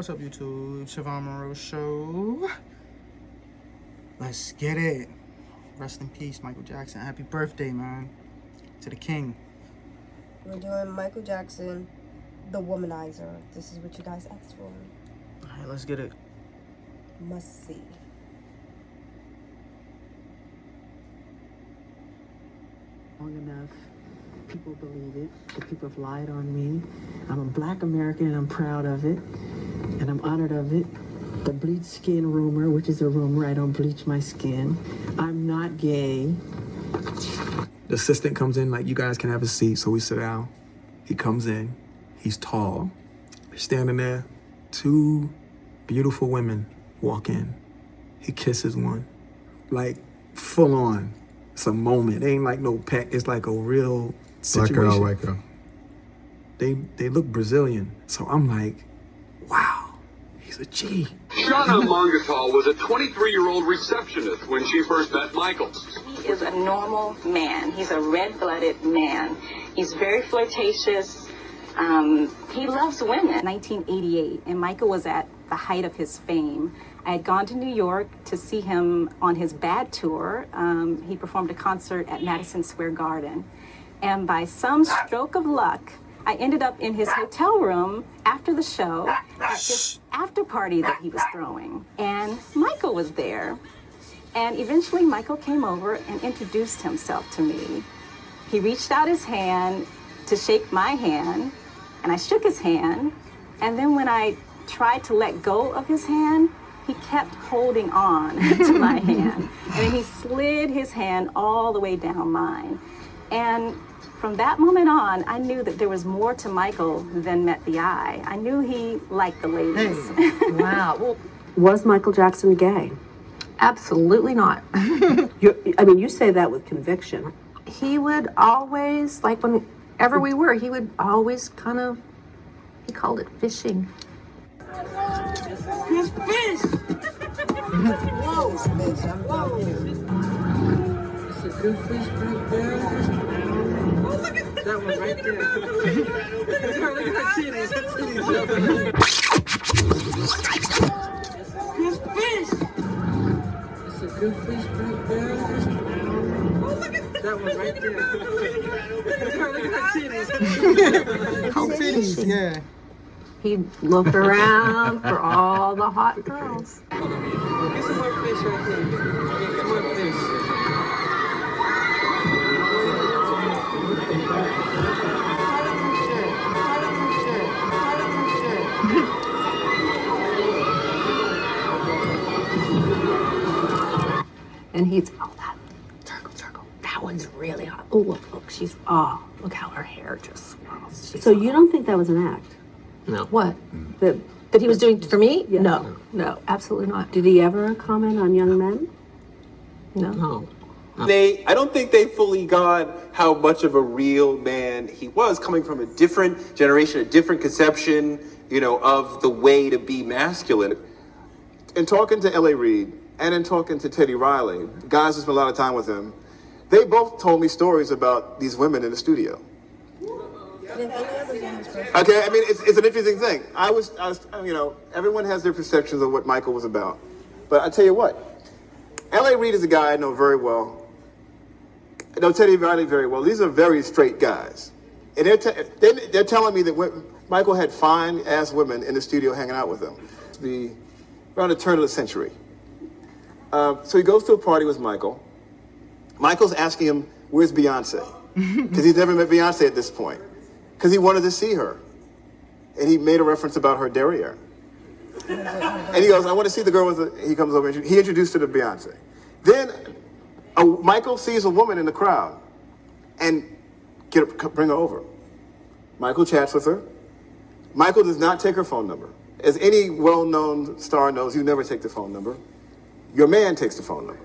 What's up, YouTube? Shavonn Monroe Show. Let's get it. Rest in peace, Michael Jackson. Happy birthday, man. To the king. We're doing Michael Jackson, The Womanizer. This is what you guys asked for. All right, let's get it. Must see. Long enough, people believe it. The people have lied on me. I'm a black American and I'm proud of it. And I'm honored of it. The bleach skin rumor, which is a rumor, I don't bleach my skin. I'm not gay. The assistant comes in, like, you guys can have a seat, so we sit down. He comes in, he's tall. They're standing there, two beautiful women walk in. He kisses one, like, full on. It's a moment. It ain't like no peck. It's like a real situation. Black girl, white girl. They look Brazilian. So I'm like, wow, he's a G. Shavonn was a 23-year-old receptionist when she first met Michael. He is a normal man. He's a red-blooded man. He's very flirtatious. He loves women. 1988, and Michael was at the height of his fame. I had gone to New York to see him on his Bad tour. He performed a concert at Madison Square Garden. And by some stroke of luck, I ended up in his hotel room after the show at this after party that he was throwing. And Michael was there. And eventually Michael came over and introduced himself to me. He reached out his hand to shake my hand, and I shook his hand. And then when I tried to let go of his hand, he kept holding on to my hand. And then he slid his hand all the way down mine. And from that moment on, I knew that there was more to Michael than met the eye. I knew he liked the ladies. Hey. Wow. Well, was Michael Jackson gay? Absolutely not. You say that with conviction. He would always, like whenever we were, he would always kind of, he called it fishing. His fish! Whoa. Whoa. It's a good fish right there. Oh, look at that one right there. Look at her titties. His fish! It's a good fish right there. Oh, look at that one right there. Look at her titties. How titties, yeah. He'd look around for all the hot girls. Get some more fish right there. Get some more fish. And he's, that circle. That one's really hot. Oh, look, look how her hair just swirls. So you don't think that was an act? No. What? That he was doing for me? Yeah. No, absolutely not. Did he ever comment on young men? No. I don't think they fully got how much of a real man he was, coming from a different generation, a different conception, of the way to be masculine. In talking to L.A. Reid and in talking to Teddy Riley, guys who spent a lot of time with him, they both told me stories about these women in the studio. Okay, I mean, it's an interesting thing. I was, everyone has their perceptions of what Michael was about. But I tell you what, L.A. Reid is a guy I know very well. I know Teddy Riley very well. These are very straight guys. And they're telling me that Michael had fine-ass women in the studio hanging out with him. Around the turn of the century. So he goes to a party with Michael. Michael's asking him, where's Beyonce? Because he's never met Beyonce at this point. Because he wanted to see her. And he made a reference about her derriere. And he goes, I want to see the girl he comes over, and he introduced her to Beyonce. Then Michael sees a woman in the crowd and bring her over. Michael chats with her. Michael does not take her phone number. As any well-known star knows, you never take the phone number. Your man takes the phone number.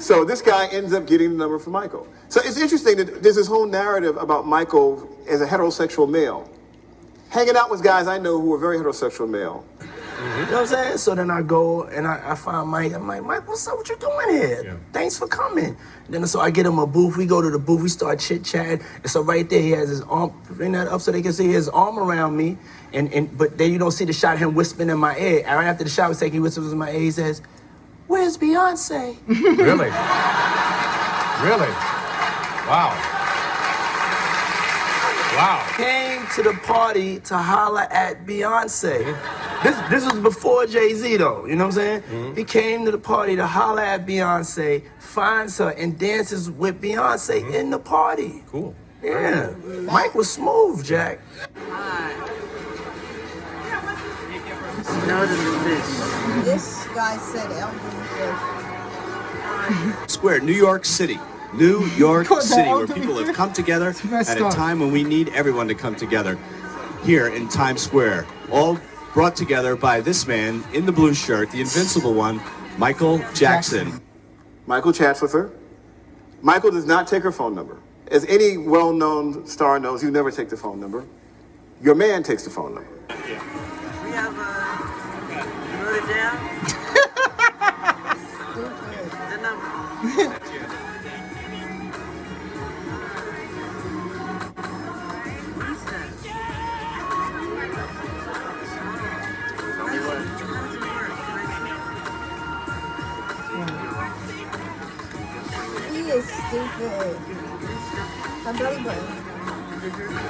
So this guy ends up getting the number from Michael. So it's interesting that there's this whole narrative about Michael as a heterosexual male, hanging out with guys I know who are very heterosexual male. You know what I'm saying? So then I go and I find Mike. I'm like, Mike, what's up? What you doing here? Yeah. Thanks for coming. And then so I get him a booth. We go to the booth. We start chit-chatting. And so right there, he has his arm, bring that up so they can see his arm around me. But then you don't see the shot of him whispering in my ear. Right after the shot was taken, he whispers in my ear. He says, "Where's Beyonce?" Really? Really? Wow. Wow. Came to the party to holler at Beyonce. This was before Jay-Z though, you know what I'm saying? He came to the party to holler at Beyonce, finds her and dances with Beyonce in the party. Cool. Yeah. Mike was smooth, Jack. This guy said elderly fish. Square, New York City. New York That City, where elderly people have fish. come together It's messed at a up. time when we need everyone to come together here in Times Square. All brought together by this man in the blue shirt, the invincible one, Michael Jackson. Michael chats with her. Michael does not take her phone number. As any well-known star knows, you never take the phone number. Your man takes the phone number. We have, you wrote it down? The number. He is stupid. My belly button.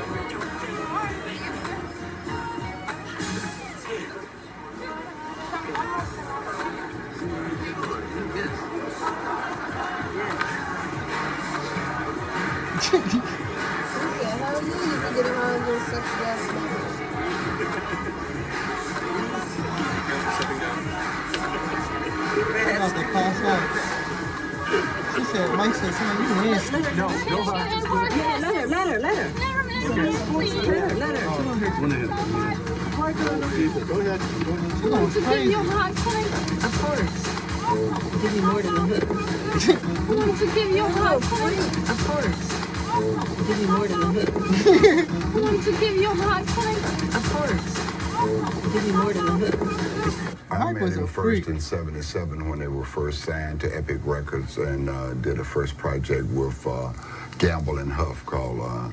He said, how you even get around your sexy ass nigga? I'm about to pass out. She said, Mike said, son, you nasty. No, Yeah, let her. Let her. Go ahead. She going crazy. Of course. Give me more than a hit. Won't you give your heart time? Of course. Give me more than a hit. Won't you give your heart time? Of course. Give me more than a hit. I Mike met was him a first freak. in '77 when they were first signed to Epic Records and did a first project with Gamble and Huff called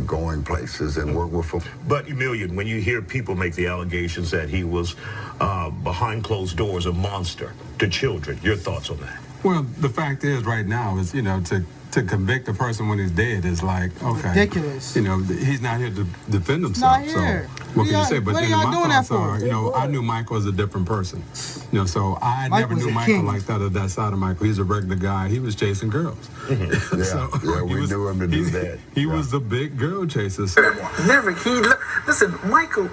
Going Places and worked with him. But Emilian, when you hear people make the allegations that he was behind closed doors a monster to children, your thoughts on that? Well, the fact is, right now, is to convict a person when he's dead is like, okay, Ridiculous. He's not here to defend himself. Not here. So what can you say? But what then are y'all my doing that thoughts for? are, I knew Michael as a different person. So I Mike never was knew a Michael king. like that, or that side of Michael. He's a regular guy. He was chasing girls. Yeah, we knew him to do that. He was the big girl chaser. Never. Listen, Michael,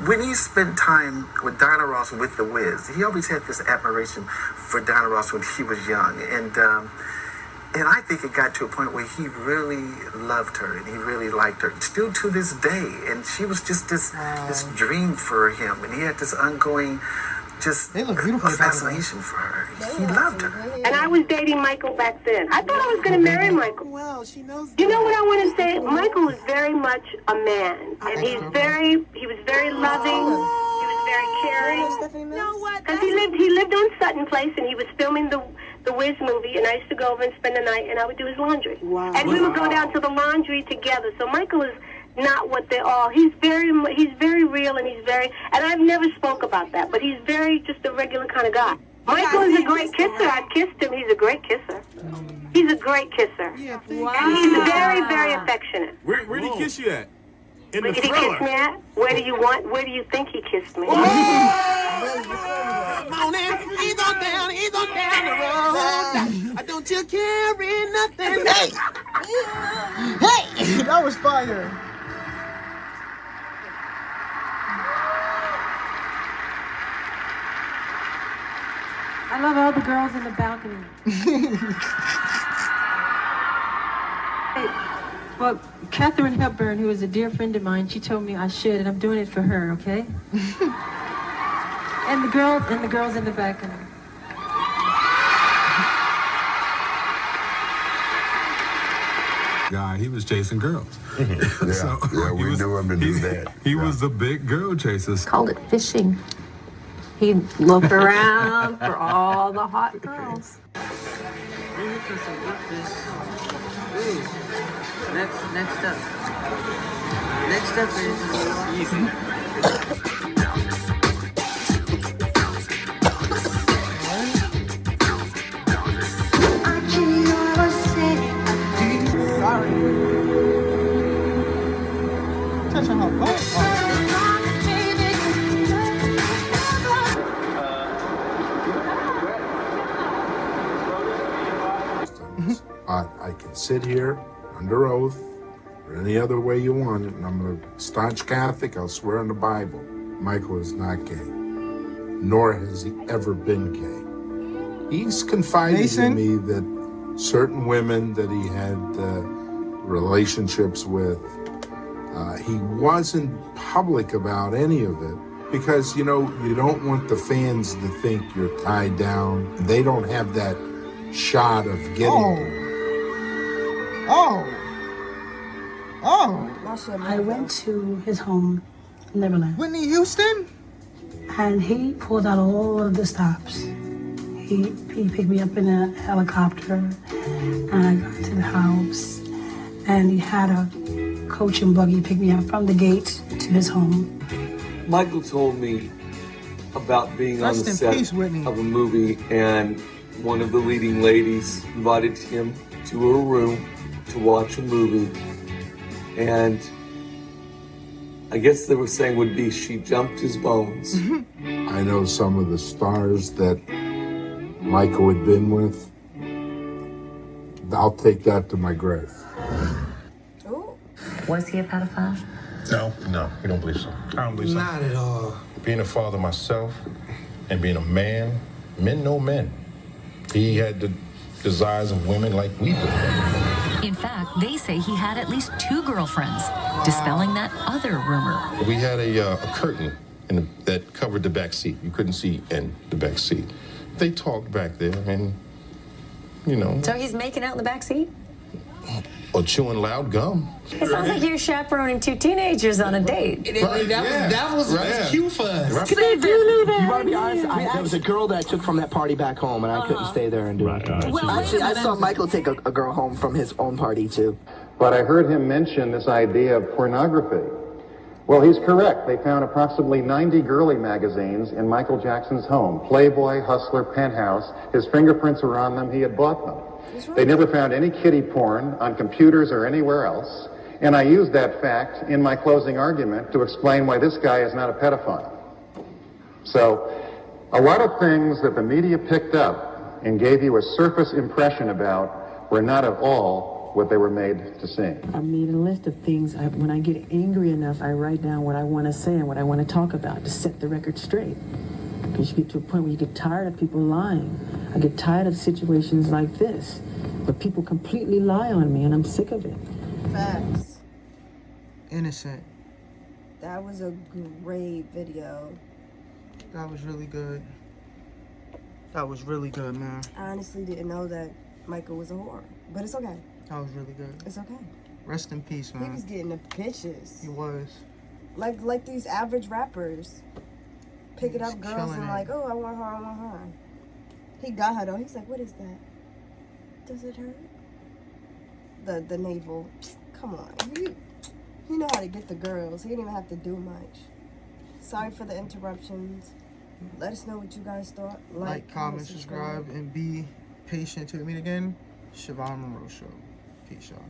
when he spent time with Diana Ross with The Wiz, he always had this admiration for Diana Ross when he was young. And I think it got to a point where he really loved her and he really liked her, still to this day. And she was just this dream for him. And he had this ongoing They look beautiful together. fascination for her. He loved her. And I was dating Michael back then. I thought I was going to marry Michael. Well, she knows. You know what I want to say? Michael is very much a man, and he was very loving. He was very caring. Because he lived on Sutton Place, and he was filming the Wiz movie, and I used to go over and spend the night, and I would do his laundry. Wow. And we would go down to the laundry together. So Michael is not what they're all. He's very real, and and I've never spoke about that, but he's very just a regular kind of guy. Michael is a great kisser. I've kissed him. He's a great kisser. He's a great kisser. Wow. And he's very, very affectionate. Where'd he kiss you at? In Where the did he thriller. kiss me at? Where do you think he kissed me? Come on in, he's on down the road. Don't you carry nothing. Hey, that was fire. I love all the girls in the balcony. Well, Katharine Hepburn, who is a dear friend of mine, she told me I should, and I'm doing it for her, okay? and the girls in the balcony. guy, he was chasing girls. Yeah, we knew him to do that. He was the big girl chaser. Called it fishing. He'd look around for all the hot girls. Next up is Touching her butt. I can sit here under oath or any other way you want it, and I'm a staunch Catholic. I'll swear on the Bible. Michael is not gay, nor has he ever been gay. He's confided to me that certain women that he had relationships with, he wasn't public about any of it because, you know, you don't want the fans to think you're tied down. They don't have that shot of getting... I went to his home, Neverland. Whitney Houston? And he pulled out all of the stops. He picked me up in a helicopter, and I got to the house, and he had a coach and buggy pick me up from the gate to his home. Michael told me about being on the set of a movie, and one of the leading ladies invited him to her room to watch a movie, and I guess they were saying would be she jumped his bones. I know some of the stars that Michael had been with. I'll take that to my grave. Was he a pedophile? No, we don't believe so. I don't believe so. Not at all. Being a father myself and being a man, men know men. He had the desires of women like we do. In fact, they say he had at least 2 girlfriends, dispelling that other rumor. We had a curtain that covered the back seat. You couldn't see in the back seat. They talked back there, and you know. So he's making out in the back seat? Or chewing loud gum. It sounds like you're chaperoning 2 teenagers on a date. That was cute for us. Can I do that? You want to be honest? There was a girl that I took from that party back home, and I couldn't stay there and do it. Actually, I saw Michael take a girl home from his own party, too. But I heard him mention this idea of pornography. Well, he's correct. They found approximately 90 girly magazines in Michael Jackson's home. Playboy, Hustler, Penthouse. His fingerprints were on them. He had bought them. They never found any kiddie porn on computers or anywhere else. And I used that fact in my closing argument to explain why this guy is not a pedophile. So, a lot of things that the media picked up and gave you a surface impression about were not at all what they were made to seem. I made a list of things. When I get angry enough, I write down what I want to say and what I want to talk about to set the record straight. Because you get to a point where you get tired of people lying. I get tired of situations like this, but people completely lie on me, and I'm sick of it. Facts. Innocent. That was a great video. That was really good. That was really good, man. I honestly didn't know that Michael was a whore, but it's okay. That was really good. It's okay. Rest in peace, man. He was getting the bitches. He was. Like these average rappers. Picking up girls and like, oh, I want her. He got her though. He's like, what is that? Does it hurt? The navel. Come on. You know how to get the girls. He didn't even have to do much. Sorry for the interruptions. Let us know what you guys thought. Like, comment, subscribe, and be patient till we meet again. Shavonn Monroe Show. Peace, y'all.